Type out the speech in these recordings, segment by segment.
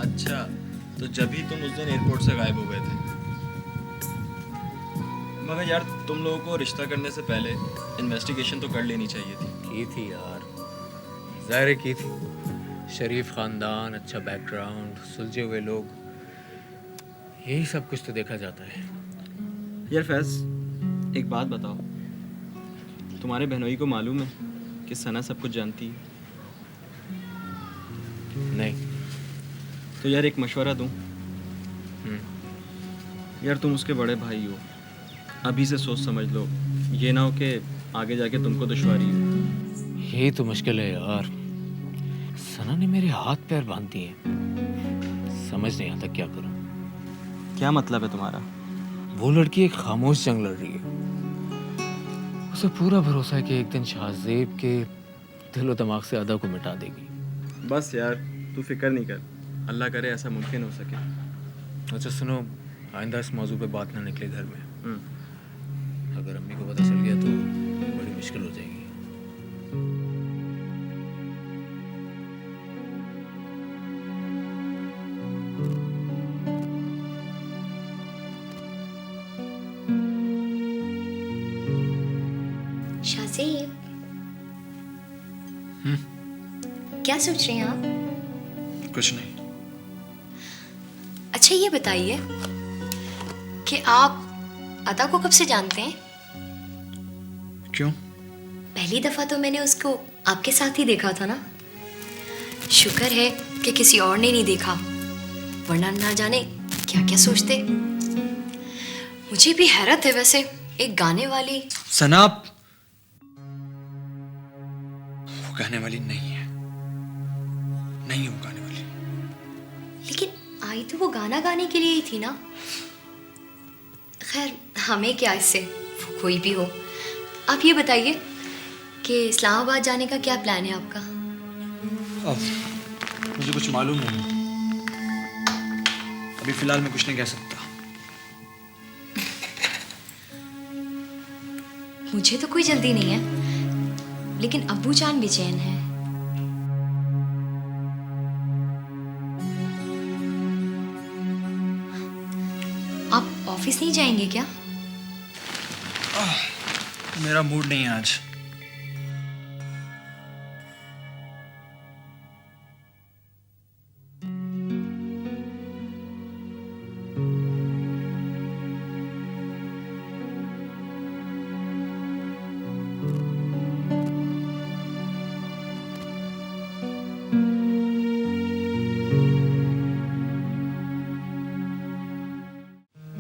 अच्छा, तो जब ही तुम उस दिन एयरपोर्ट से गायब हो गए थे। मगर यार तुम लोगों को रिश्ता करने से पहले इन्वेस्टिगेशन तो कर लेनी चाहिए थी। की थी यार, ज़ाहिर की थी। शरीफ ख़ानदान, अच्छा बैकग्राउंड, सुलझे हुए लोग, यही सब कुछ तो देखा जाता है। यार फैज़, एक बात बताओ, तुम्हारे बहनोई को मालूम है कि सना सब कुछ जानती है? नहीं। तो यार एक मशवरा दूं? यार तुम उसके बड़े भाई हो, अभी से सोच समझ लो, ये ना हो कि आगे जाके तुमको दुश्वारी हो। यही तो मुश्किल है यार, सना ने मेरे हाथ पैर बांध दिए, समझ नहीं आता क्या करूं। क्या मतलब है तुम्हारा? वो लड़की एक खामोश जंग लड़ रही है। उसे पूरा भरोसा है कि एक दिन शाहजेब के दिलो दिमाग से अदा को मिटा देगी। बस यार तू फिक्र नहीं कर, अल्लाह करे ऐसा मुमकिन हो सके। अच्छा सुनो, आइंदा इस मौजू पे बात ना निकले घर में। अगर अम्मी को पता चल गया तो बड़ी मुश्किल हो जाएगी। शाहज़ेब, क्या सोच रहे हैं आप? कुछ नहीं। अच्छा ये बताइए कि आप अदा को कब से जानते हैं? क्यों? पहली दफा तो मैंने उसको आपके साथ ही देखा था ना। शुक्र है कि किसी और ने नहीं देखा, वरना ना जाने क्या क्या सोचते। मुझे भी हैरत है वैसे, एक गाने वाली। सना, वो गाने वाली नहीं है, नहीं है वो गाने वाली। लेकिन आई तो वो गाना गाने के लिए ही थी ना। खैर हमें क्या इससे, वो कोई भी हो। आप ये बताइए कि इस्लामाबाद जाने का क्या प्लान है आपका? अब मुझे कुछ मालूम नहीं, अभी फिलहाल मैं कुछ नहीं कह सकता। मुझे तो कोई जल्दी नहीं है, लेकिन अब्बू जान बेचैन है। आप ऑफिस नहीं जाएंगे क्या? मेरा मूड नहीं है आज।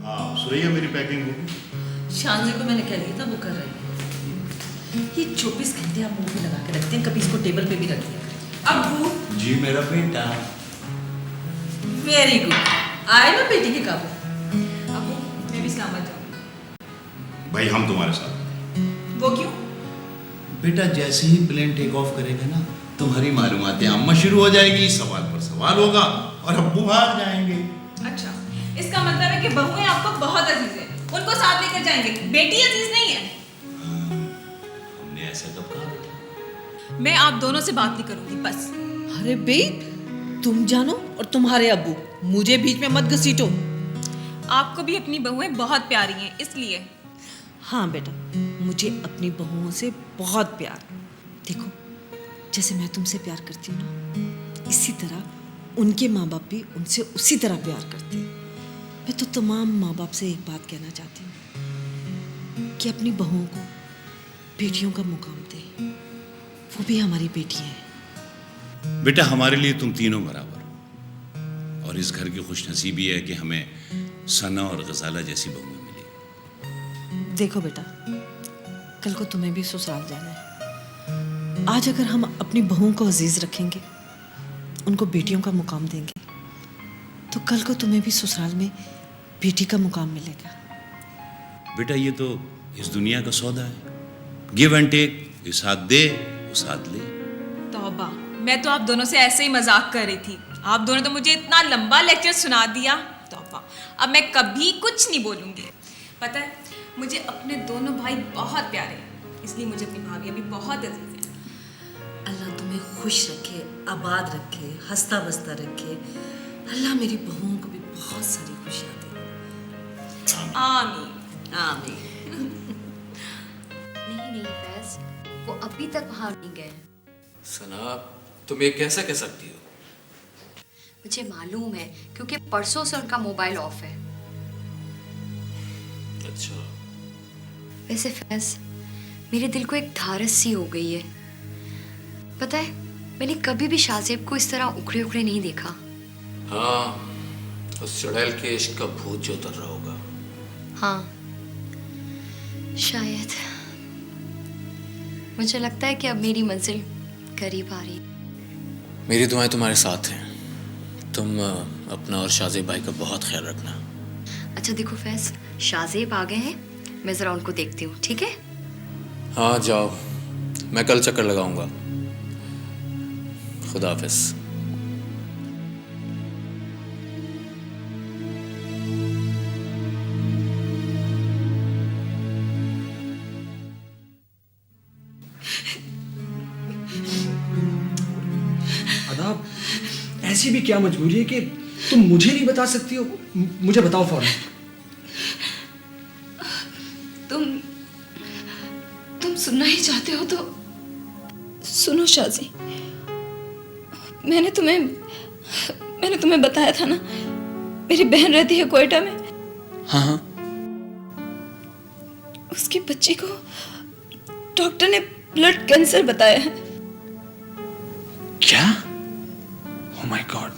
हाँ सुरैया, मेरी पैकिंग होगी। शान जी को मैंने कह दिया था, वो कर रही है। ये 24 घंटे आप मुंह पे लगा के रखते हैं, कभी इसको टेबल पे भी रख दिया करें। अब्बू जी मेरा बेटा। वेरी गुड, आए ना बेटी के काबू। अब्बू मैं भी इस्लामाबाद जाऊंगी। भाई हम तुम्हारे साथ। वो क्यों? बेटा जैसे ही प्लेन टेक ऑफ करेगा ना, तुम्हारी मालूमातें अम्मा शुरू हो जाएगी, सवाल पर सवाल होगा और अब्बू हार जाएंगे। अच्छा, इसका मतलब है कि बहुएं आपको बहुत अजीज है, उनको साथ लेकर जाएंगे, बेटी अजीज नहीं है। हमने ऐसा कब कहा बेटा? मैं आप दोनों से बात नहीं करूंगी बस। अरे बे, तुम जानो और तुम्हारे अब्बू, मुझे बीच में मत घसीटो। आपको भी अपनी बहुएं बहुत प्यारी हैं, इसलिए। हाँ बेटा, मुझे अपनी बहुओं से बहुत प्यार। देखो, जैसे मैं तुमसे प्यार करती हूँ ना, इसी तरह उनके माँ बाप भी उनसे उसी तरह प्यार करते हैं। मैं तो तमाम माँ बाप से एक बात कहना चाहती हूँ कि अपनी बहुओं को बेटियों का मुकाम दें, वो भी हमारी बेटियाँ हैं। बेटा हमारे लिए तुम तीनों बराबर हो, और इस घर की खुशनसीबी है कि हमें सना और गजाला जैसी बहुएं मिली। देखो बेटा, कल को तुम्हें भी ससुराल जाना है। आज अगर हम अपनी बहुओं को अजीज रखेंगे, उनको बेटियों का मुकाम देंगे, तो कल को तुम्हें भी ससुराल में बेटी का मुकाम मिलेगा। बेटा ये तो इस दुनिया का सौदा है, गिव एंड टेक। ये साथ दे, वो साथ ले। तौबा, मैं तो आप दोनों से ऐसे ही मजाक कर रही थी। आप दोनों तो मुझे इतना लंबा लेक्चर सुना दिया। तौबा, अब मैं कभी कुछ नहीं बोलूँगी। पता है, मुझे अपने दोनों भाई बहुत प्यारे हैं, इसलिए मुझे अपनी भाभियाँ भी बहुत अजीज हैं। अल्लाह तुम्हें खुश रखे, आबाद रखे, हंसता बसता रखे, अल्लाह मेरी बहुओं को भी बहुत सारी खुशियां दे। आमीन। आमीन। नहीं फैज, वो अभी तक वहां नहीं गए। सना, तुम ये कैसे कह सकती हो? मुझे मालूम है क्योंकि परसों से उनका मोबाइल ऑफ है। अच्छा। वैसे फैज, मेरे दिल को एक धारस सी हो गई है। पता है, मैंने कभी भी शाहजेब को इस तरह उखड़े उखड़े नहीं देखा। हाँ, उस चुड़ैल के इश्क का भूत जो उतर रहा होगा। हाँ, शायद। मुझे लगता है कि अब मेरी मंजिल करीब आ रही है। मेरी दुआएं तुम्हारे साथ हैं। तुम अपना और शाहजेब भाई का बहुत ख्याल रखना। अच्छा देखो फैज, शाहजेब आ गए हैं, मैं जरा उनको देखती हूँ, ठीक है? हाँ जाओ, मैं कल चक्कर लगाऊंगा। खुदा हाफिज। अदाब, ऐसी भी क्या मजबूरी है कि तुम मुझे नहीं बता सकती हो? मुझे बताओ फौरन। तुम सुनना ही चाहते हो तो सुनो शाजी। मैंने तुम्हें बताया था ना, मेरी बहन रहती है क्वेटा में। हाँ हाँ। उसकी बच्ची को डॉक्टर ने ब्लड कैंसर बताया है। क्या? Oh my God.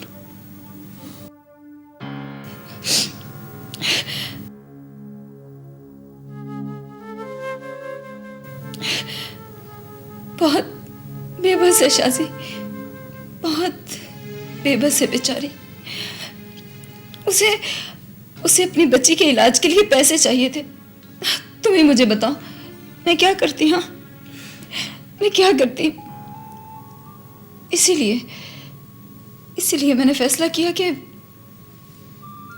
बहुत बेबस है शाजी, बहुत बेबस है बेचारी। उसे अपनी बच्ची के इलाज के लिए पैसे चाहिए थे। तुम ही मुझे बताओ, मैं क्या करती? हाँ, मैं क्या करती? इसीलिए मैंने फैसला किया कि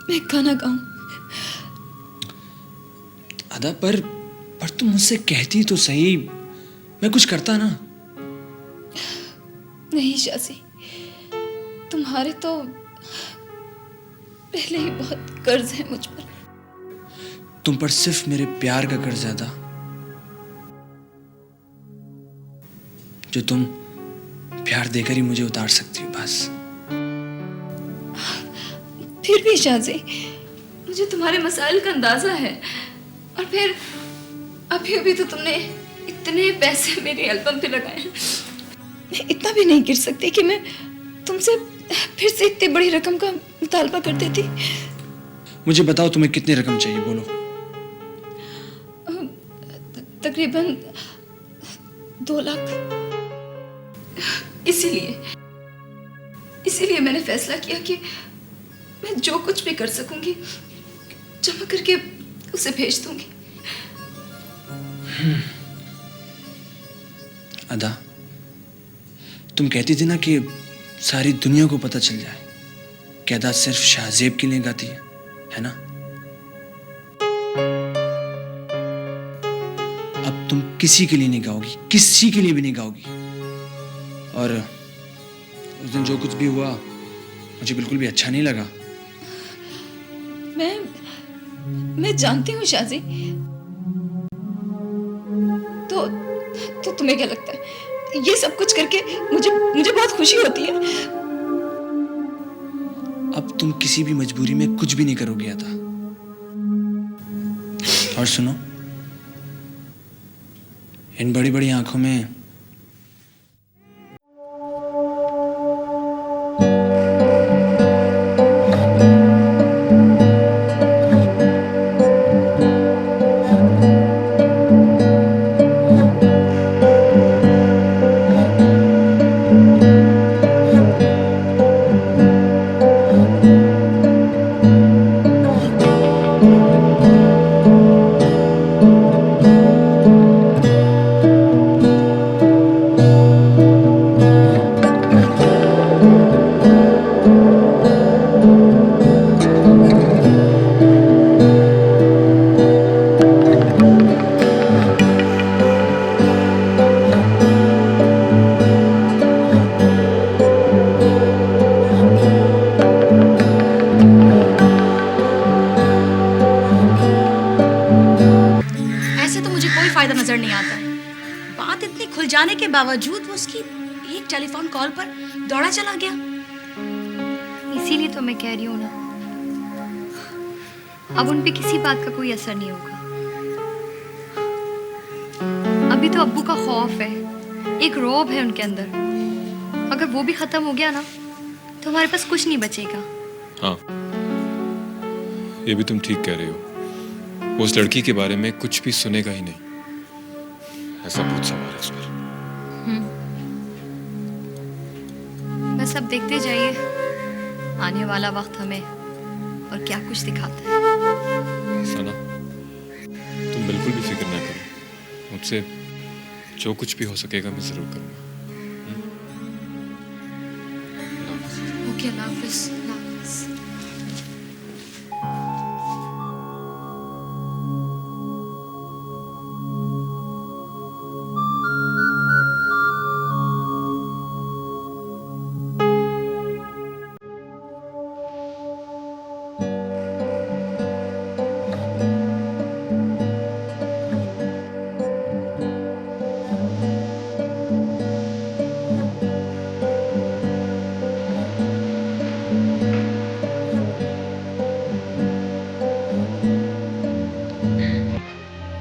मैं गाना गाऊं। अदा, पर तुम मुझसे कहती तो सही, मैं कुछ करता ना। नहीं शाजी, तुम्हारे तो पहले ही बहुत कर्ज है मुझ पर। तुम पर सिर्फ मेरे प्यार का कर्ज था जो तुम प्यार देकर ही मुझे उतार सकती हो, बस। फिर भी शाजी, मुझे तुम्हारे मसाइल का अंदाजा है। और फिर अभी तो तुमने इतने पैसे मेरे एल्बम पे लगाए हैं। मैं इतना भी नहीं गिर सकती कि मैं तुमसे फिर से इतनी बड़ी रकम का मुतालबा कर देती। मुझे बताओ, तुम्हें कितनी रकम चाहिए, बोलो। तकरीबन 2 लाख। इसीलिए मैंने फैसला किया कि मैं जो कुछ भी कर सकूंगी जमा करके उसे भेज दूंगी। अदा, तुम कहती थी ना कि सारी दुनिया को पता चल जाए कि अदा सिर्फ शाहजेब के लिए गाती है ना? अब तुम किसी के लिए नहीं गाओगी, किसी के लिए भी नहीं गाओगी। और उस दिन जो कुछ भी हुआ मुझे बिल्कुल भी अच्छा नहीं लगा। मैं जानती हूँ शाजी। तो तुम्हें क्या लगता है, ये सब कुछ करके मुझे बहुत खुशी होती है? अब तुम किसी भी मजबूरी में कुछ भी नहीं करोगे अदा। और सुनो, इन बड़ी बड़ी आंखों में नजर नहीं आता है। बात इतनी खुल जाने के बावजूद वो उसकी एक टेलीफोन कॉल पर दौड़ा चला गया। इसीलिए तो मैं कह रही हूँ ना, अब उन पे किसी बात का कोई असर नहीं होगा। अभी तो अब्बू का खौफ है, एक रौब है उनके अंदर। अगर वो भी खत्म हो गया ना तो हमारे पास कुछ नहीं बचेगा। हाँ, ये भी तुम ठीक कह रही हो। वो उस लड़की के बारे में कुछ भी सुनेगा ही नहीं, ऐसा बहुत सवार है उस पर। बस अब देखते जाइए आने वाला वक्त हमें और क्या कुछ दिखाता है। सना, तुम बिल्कुल भी फिक्र ना करो, मुझसे जो कुछ भी हो सकेगा मैं जरूर करूंगा। ओके, अल्लाह हाफिज़। अल्लाह हाफिज़।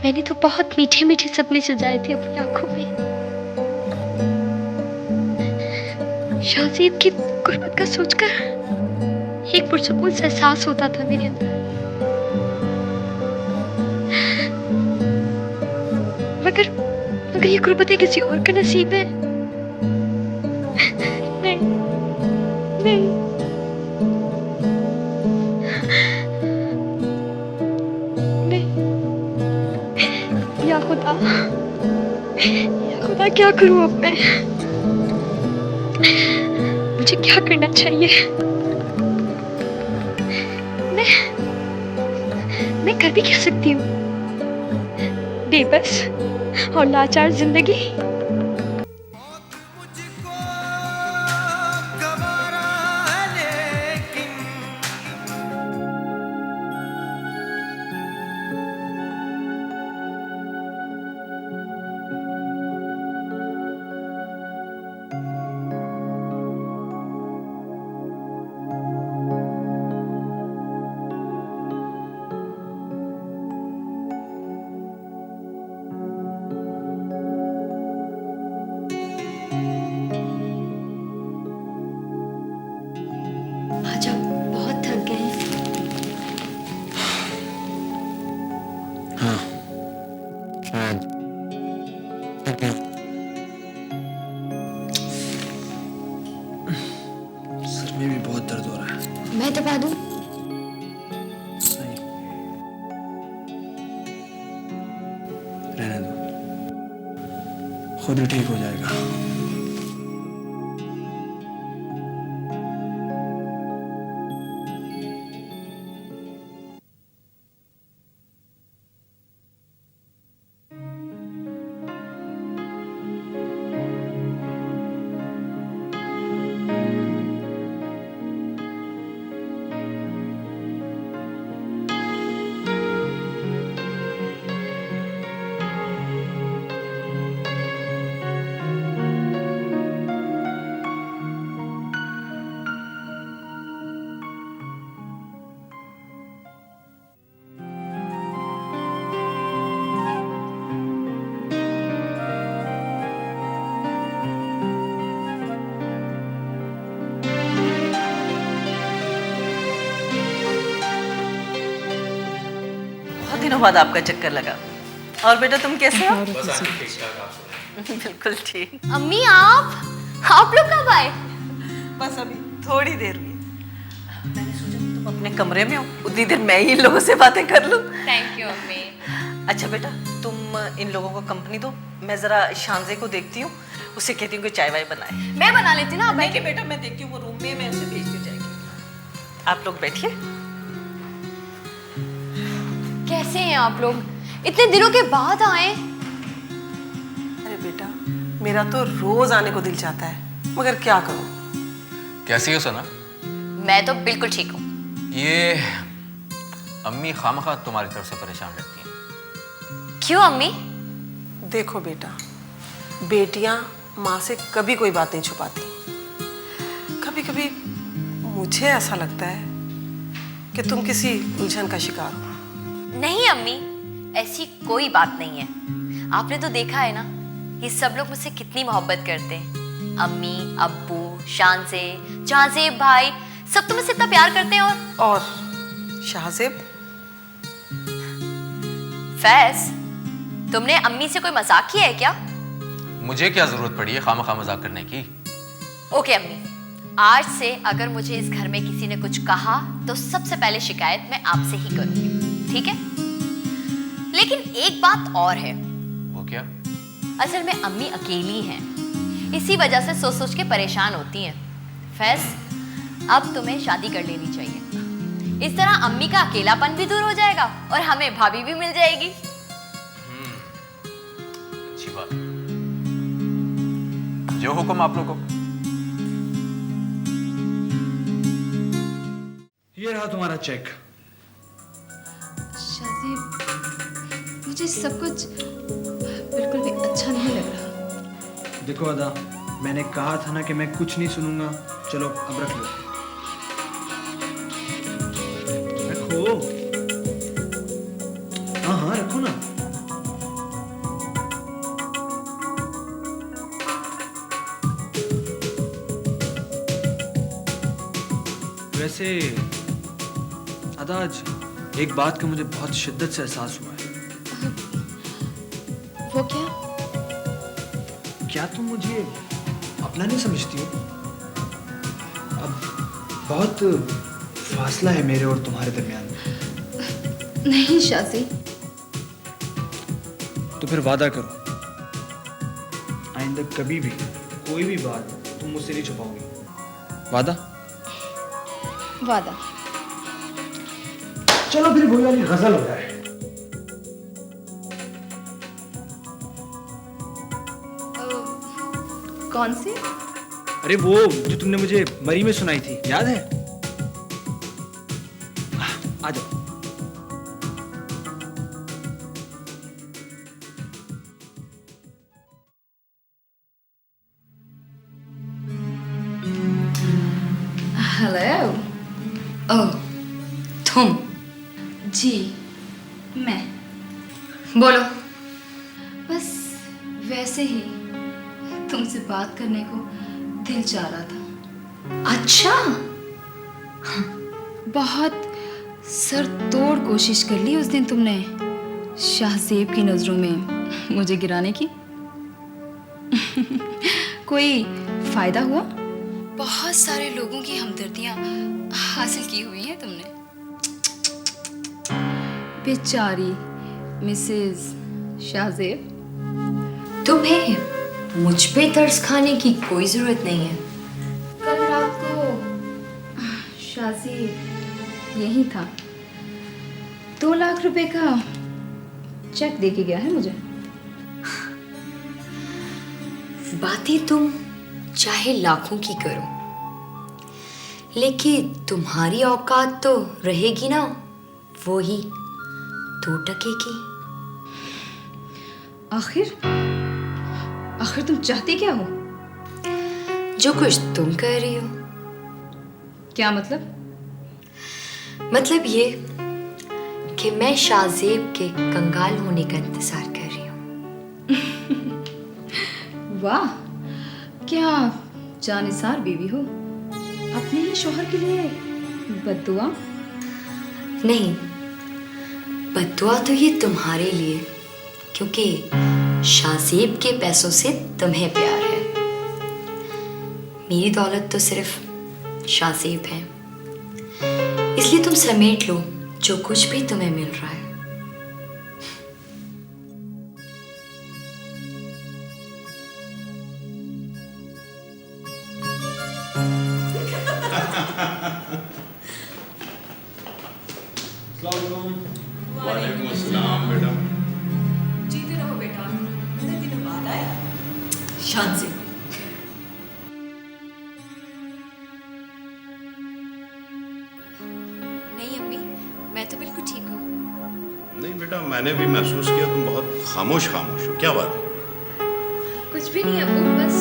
मैंने तो बहुत मीठे मीठे सपने सजाए थे अपनी आंखों में। शाज़ीब की गुर्बत का सोचकर एक पुरसुकून सा एहसास होता था मेरे अंदर। मगर ये गुर्बतें किसी और का नसीब है। नहीं नहीं, या खुदा क्या करूं अब मैं? मुझे क्या करना चाहिए? मैं कर भी क्या सकती हूँ? बेबस और लाचार जिंदगी। सर में भी बहुत दर्द हो रहा है। मैं दबा दूं? नहीं, रहने दो, खुद ही ठीक हो जाएगा। दिनों बाद आपका चक्कर लगा। और बेटा तुम कैसे हो? बस ठीक ठाक, आप बिल्कुल ठीक। अम्मी आप लोग कब आए? बस अभी थोड़ी देर हुई। मैंने सोचा तुम अपने कमरे में हो, उतनी देर मैं ही इन लोगों से बातें कर लूं। थैंक यू अम्मी। अच्छा बेटा तुम इन लोगों को कंपनी दो, मैं जरा शांजे को देखती हूँ, उसे कहती हूँ कि चाय वाय बनाए। मैं बना लेती ना। नहीं बेटा मैं देखती हूँ वो रूम में, मैं उसे भेजती जाएगी। आप लोग बैठिए। कैसे हैं आप लोग? इतने दिनों के बाद आए। अरे बेटा मेरा तो रोज आने को दिल चाहता है, मगर क्या करूं। कैसी हो सना? मैं तो बिल्कुल ठीक हूँ। ये अम्मी खामखा तुम्हारी तरफ से परेशान रहती हैं। क्यों अम्मी? देखो बेटा, बेटियां माँ से कभी कोई बात नहीं छुपाती। कभी कभी मुझे ऐसा लगता है कि तुम किसी उलझन का शिकार हो। नहीं अम्मी, ऐसी कोई बात नहीं है। आपने तो देखा है ना कि सब लोग मुझसे कितनी मोहब्बत करते हैं। अम्मी, अब्बू, शाहजेब भाई, सब तो मुझसे इतना प्यार करते हैं। और शाहजेब? फैज, तुमने अम्मी से कोई मजाक किया है क्या? मुझे क्या जरूरत पड़ी है खामखा मजाक करने की? ओके अम्मी, आज से अगर मुझे इस घर में किसी ने कुछ कहा तो सबसे पहले शिकायत मैं आपसे ही करूंगी, ठीक है? लेकिन एक बात और है। वो क्या? असल में अम्मी अकेली हैं, इसी वजह से सोच सोच के परेशान होती हैं। फैज, अब तुम्हें शादी कर लेनी चाहिए। इस तरह अम्मी का अकेलापन भी दूर हो जाएगा और हमें भाभी भी मिल जाएगी। अच्छी बात। जो हुक्म आप लोगों को। ये रहा तुम्हारा चेक। शाहजेब, मुझे सब कुछ बिल्कुल भी अच्छा नहीं लग रहा। देखो अदा, मैंने कहा था ना कि मैं कुछ नहीं सुनूंगा। चलो अब रख लो। रखो। हाँ हाँ रखो ना। वैसे अदा, आज एक बात का मुझे बहुत शिद्दत से एहसास हुआ है। वो क्या? क्या तुम मुझे अपना नहीं समझती हो? अब बहुत फासला है मेरे और तुम्हारे दरमियान। नहीं शाजी। तो फिर वादा करो, आइंदा कभी भी कोई भी बात तुम मुझसे नहीं छुपाओगी। वादा? वादा। चलो फिर वही वाली गजल हो जाए। कौन सी? अरे वो जो तुमने मुझे मरी में सुनाई थी, याद है? आ जाओ। हेलो। ओह, तुम? जी मैं। बोलो। बस वैसे ही तुमसे बात करने को दिल चाह रहा था। अच्छा? बहुत सर तोड़ कोशिश कर ली उस दिन तुमने शाहजेब की नजरों में मुझे गिराने की। कोई फायदा हुआ? बहुत सारे लोगों की हमदर्दियां हासिल की हुई हैं तुमने। बेचारी मिसेस शाहजेब। तुम्हें मुझ पे तरस खाने की कोई जरूरत नहीं है। कल रात को शाहजेब यही था। 2 लाख रुपए का चेक दे के गया है मुझे। बातें तुम चाहे लाखों की करो, लेकिन तुम्हारी औकात तो रहेगी ना वो ही 2 टके की। आखिर तुम चाहती क्या हो? जो कुछ तुम कर रही हो। क्या मतलब? मतलब ये कि मैं शाहजेब के कंगाल होने का इंतजार कर रही हूँ। वाह, क्या जानिसार बीवी हो। अपने ही शौहर के लिए बद्दुआ? नहीं, बद्दुआ तो ये तुम्हारे लिए, क्योंकि शाहजेब के पैसों से तुम्हें प्यार है। मेरी दौलत तो सिर्फ शाहजेब है, इसलिए तुम समेट लो जो कुछ भी तुम्हें मिल रहा है। वालेकुम अस्सलाम बेटा। जीते रहो बेटा, इतने दिनों बाद आए। शान से। नहीं अम्मी, मैं तो बिल्कुल ठीक हूँ। नहीं बेटा, मैंने भी महसूस किया तुम बहुत खामोश खामोश हो। क्या बात है? कुछ भी नहीं अबू, बस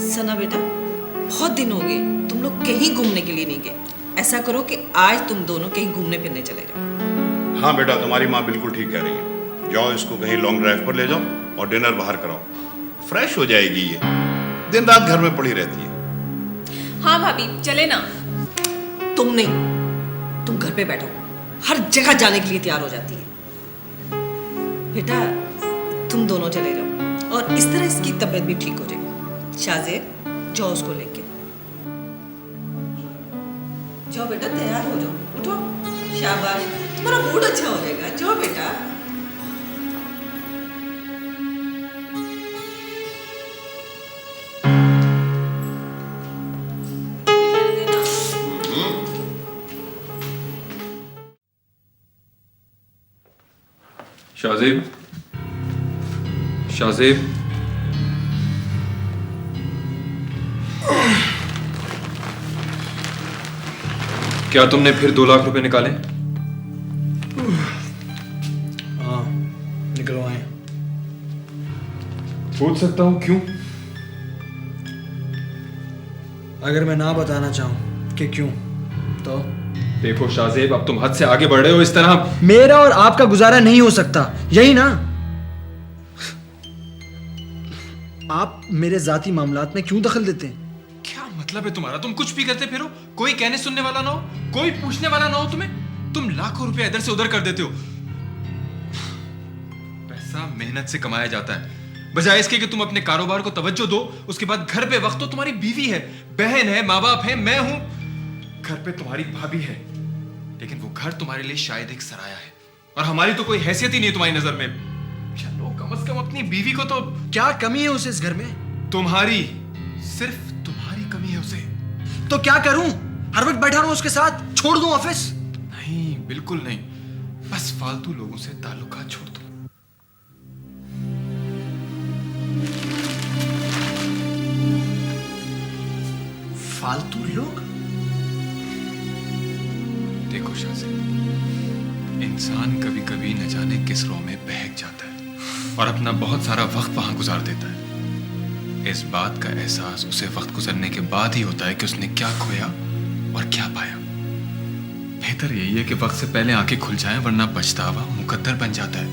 सना बेटा, बहुत दिन हो गए तुम लोग कहीं घूमने के लिए नहीं गए। ऐसा करो कि आज तुम दोनों कहीं घूमने फिरने चले जाओ। हाँ बेटा, तुम्हारी माँ बिल्कुल ठीक कह रही है। जाओ इसको कहीं लॉन्ग ड्राइव पर ले जाओ और डिनर बाहर कराओ, फ्रेश हो जाएगी। ये दिन रात घर में पड़ी रहती है। हाँ भाभी, चले ना। तुम नहीं, तुम घर पे बैठो, हर जगह जाने के लिए तैयार हो जाती है। बेटा तुम दोनों चले जाओ और इस तरह इसकी तबीयत भी ठीक हो जाएगी। शाहजेब, जाओ उसको लेके जाओ। बेटा तैयार हो जाओ, उठो। शाबाश, तुम्हारा मूड अच्छा हो जाएगा। जाओ बेटा। शाहजेब, शाहजेब, क्या तुमने फिर 2 लाख रुपए निकाले? हाँ, निकलवाए। पूछ सकता हूं क्यों? अगर मैं ना बताना चाहूं कि क्यों, तो देखो शाहजेब, अब तुम हद से आगे बढ़ रहे हो। इस तरह मेरा और आपका गुजारा नहीं हो सकता, यही ना? आप मेरे जाती मामलात में क्यों दखल देते हैं? क्या मतलब है तुम्हारा? तुम कुछ भी करते फिरो, कोई कहने सुनने वाला ना हो, कोई पूछने वाला ना हो तुम्हें। तुम लाखों रुपए इधर से उधर कर देते हो। पैसा मेहनत से कमाया जाता है, बजाय इसके कि तुम अपने कारोबार को तवज्जो दो। उसके बाद घर पे वक्त हो, तुम्हारी बीवी है, बहन है, माँ बाप है, मैं हूं, घर पे तुम्हारी भाभी है, लेकिन वो घर तुम्हारे लिए शायद एक सराया है और हमारी तो कोई हैसियत ही नहीं तुम्हारी नजर में। चलो कम से कम अपनी बीवी को तो। क्या कमी है उसे इस घर में? तुम्हारी, सिर्फ तुम्हारी कमी है उसे। तो क्या करूं? हर वक्त बैठा रहूं उसके साथ? छोड़ दूं ऑफिस? नहीं, बिल्कुल नहीं। बस फालतू लोगों से ताल्लुकात छोड़ दो। फालतू लोग? देखो शाहजेब, इंसान कभी कभी न जाने किस रो में बहक जाता है और अपना बहुत सारा वक्त वहां गुजार देता है। इस बात का एहसास उसे वक्त गुजरने के बाद ही होता है कि उसने क्या खोया और क्या पाया। बेहतर यही है कि वक्त से पहले आंखें खुल जाएं, वरना पछतावा मुकद्दर बन जाता है।